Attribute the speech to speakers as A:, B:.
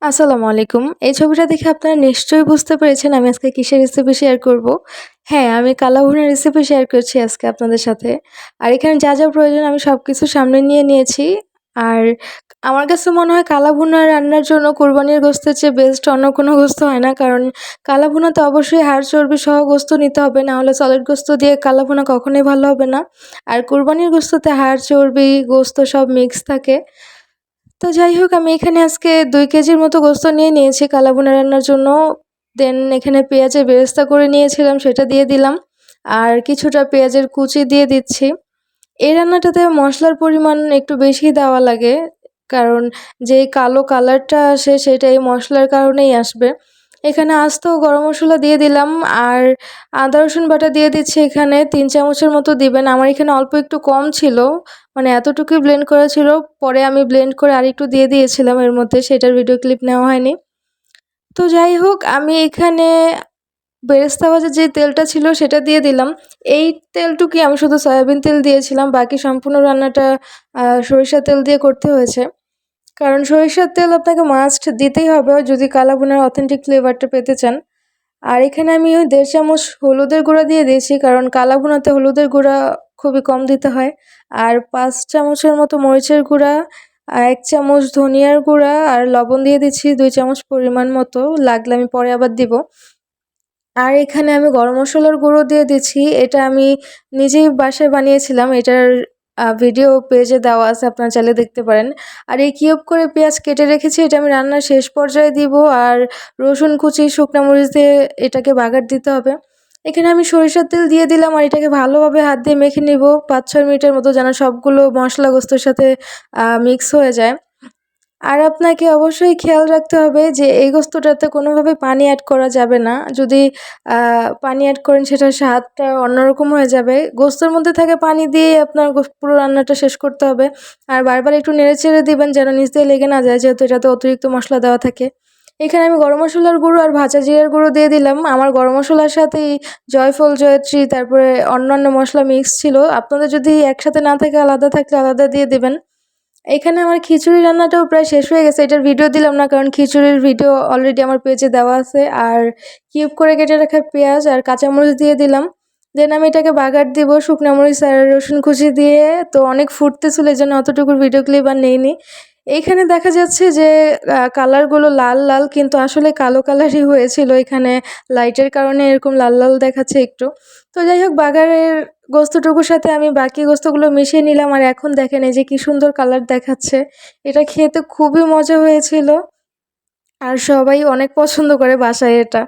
A: আসসালামু আলাইকুম। এই ছবিটা দেখে আপনারা নিশ্চয়ই বুঝতে পেরেছেন আমি আজকে কিসের রেসিপি শেয়ার করব। হ্যাঁ, আমি কালা ভুনার রেসিপি শেয়ার করছি আজকে আপনাদের সাথে। আর এখানে যা প্রয়োজন আমি সবকিছু সামনে নিয়ে নিয়েছি। আর আমার কাছে মনে হয় কালা ভুনা রান্নার জন্য কোরবানির গোশতের চেয়ে বেস্ট অন্য কোনো গোশত হয় না। কারণ কালা ভুনাতে অবশ্যই হাড় চর্বি সহ গোশত নিতে হবে, না হলে সলিড গোশত দিয়ে কালা ভুনা কখনোই ভালো হবে না। আর কোরবানির গোশততে হাড় চর্বি গোশত সব মিক্স থাকে। তো যাই হোক আমি এখানে আজকে ২ কেজির মতো গোস্ত নিয়ে নিয়েছি কালা ভুনা রান্নার জন্য। দেন এখানে পেঁয়াজের বেরেস্তা করে নিয়েছিলাম সেটা দিয়ে দিলাম। আর কিছুটা পেঁয়াজের কুচি দিয়ে দিচ্ছি। এই রান্নাটাতে মশলার পরিমাণ একটু বেশিই দেওয়া লাগে। কারণ যেই কালো কালারটা আসে সেটা এই মশলার কারণেই আসবে। এখানে আস্ত গরম মসলা দিয়ে দিলাম আর আদা রসুন বাটা দিয়ে দিচ্ছি এখানে ৩ চামচের মতো দিবেন। আমার এখানে অল্প একটু কম ছিল। মানে এতটুকুই ব্লেন্ড করা ছিল। পরে আমি ব্লেন্ড করে আরেকটু দিয়ে দিয়েছিলাম এর মধ্যে, সেটার ভিডিও ক্লিপ নেওয়া হয়নি। তো যাই হোক আমি এখানে বেরেস্তা ভাজার যে তেলটা ছিল সেটা দিয়ে দিলাম। এই তেলটুকুই আমি শুধু সয়াবিন তেল দিয়েছিলাম। বাকি সম্পূর্ণ রান্নাটা সরিষার তেল দিয়ে করতে হয়েছে। কারণ সরিষার তেল আপনাকে মাস্ট দিতেই হবে যদি কালা ভুনার অথেন্টিক ফ্লেভারটা পেতে চান। আর এখানে আমি ওই ১.৫ চামচ হলুদের গুঁড়া দিয়ে দিয়েছি, কারণ কালা ভুনাতে হলুদের গুঁড়া খুবই কম দিতে হয়। আর ৫ চামচের মতো মরিচের গুঁড়া, ১ চামচ ধনিয়ার গুঁড়া আর লবণ দিয়ে দিচ্ছি ২ চামচ পরিমাণ মতো, লাগলে আমি পরে আবার দিব। আর এখানে আমি গরম মসলার গুঁড়ো দিয়ে দিচ্ছি। এটা আমি নিজেই বাসায় বানিয়েছিলাম। এটার ভিডিও পেজে দেওয়া আছে, আপনারা চাইলে দেখতে পারেন। আর এই কিউব করে পেঁয়াজ কেটে রেখেছি, এটা আমি রান্নার শেষ পর্যায়ে দিব। আর রসুন কুচি, শুকনা মরিচ দিয়ে এটাকে বাগার দিতে হবে। এখানে আমি সরিষার তেল দিয়ে দিলাম আর এটাকে ভালোভাবে হাত দিয়ে মেখে নিব ৫-৬ মিনিটের মতো, যেন সবগুলো মশলা গোস্তের সাথে মিক্স হয়ে যায়। আর আপনাকে অবশ্যই খেয়াল রাখতে হবে যে এই গোস্তটাতে কোনোভাবে পানি অ্যাড করা যাবে না। যদি পানি অ্যাড করেন সেটার স্বাদটা অন্যরকম হয়ে যাবে। গোস্তের মধ্যে থাকা পানি দিয়েই আপনার পুরো রান্নাটা শেষ করতে হবে। আর বারবার একটু নেড়েচেড়ে দিবেন যেন নিচ দিয়ে লেগে না যায়, যেহেতু এটাতে অতিরিক্ত মশলা দেওয়া থাকে। এখানে আমি গরম মসলার গুঁড়ো আর ভাজা জিরার গুঁড়ো দিয়ে দিলাম। আমার গরম মসলার সাথেই জয়ফল, জয়ত্রী তারপরে অন্যান্য মশলা মিক্স ছিল। আপনাদের যদি একসাথে না থাকে আলাদা থাকলে আলাদা দিয়ে দিবেন। এখানে আমার খিচুড়ি রান্নাটাও প্রায় শেষ হয়ে গেছে। এটার ভিডিও দিলাম না, কারণ খিচুড়ির ভিডিও অলরেডি আমার পেজে দেওয়া আছে। আর কিউব করে কেটে রাখা পেঁয়াজ আর কাঁচামরিচ দিয়ে দিলাম। দেন আমি এটাকে বাগার দিব শুকনো মরিচ আর রসুন কুচি দিয়ে। তো অনেক ফুটতেছিল, এজন্য অতটুকুর ভিডিও ক্লিপ আর নেইনি। এইখানে দেখা যাচ্ছে যে কালারগুলো লাল লাল, কিন্তু আসলে কালো কালারই হয়েছিল। এখানে লাইটের কারণে এরকম লাল লাল দেখাচ্ছে একটু। তো যাই হোক, বাগারের গোস্তটুকুর সাথে আমি বাকি গোস্তগুলো মিশিয়ে নিলাম। আর এখন দেখেন এই যে কি সুন্দর কালার দেখাচ্ছে। এটা খেতে খুবই মজা হয়েছিল আর সবাই অনেক পছন্দ করে বাসায় এটা।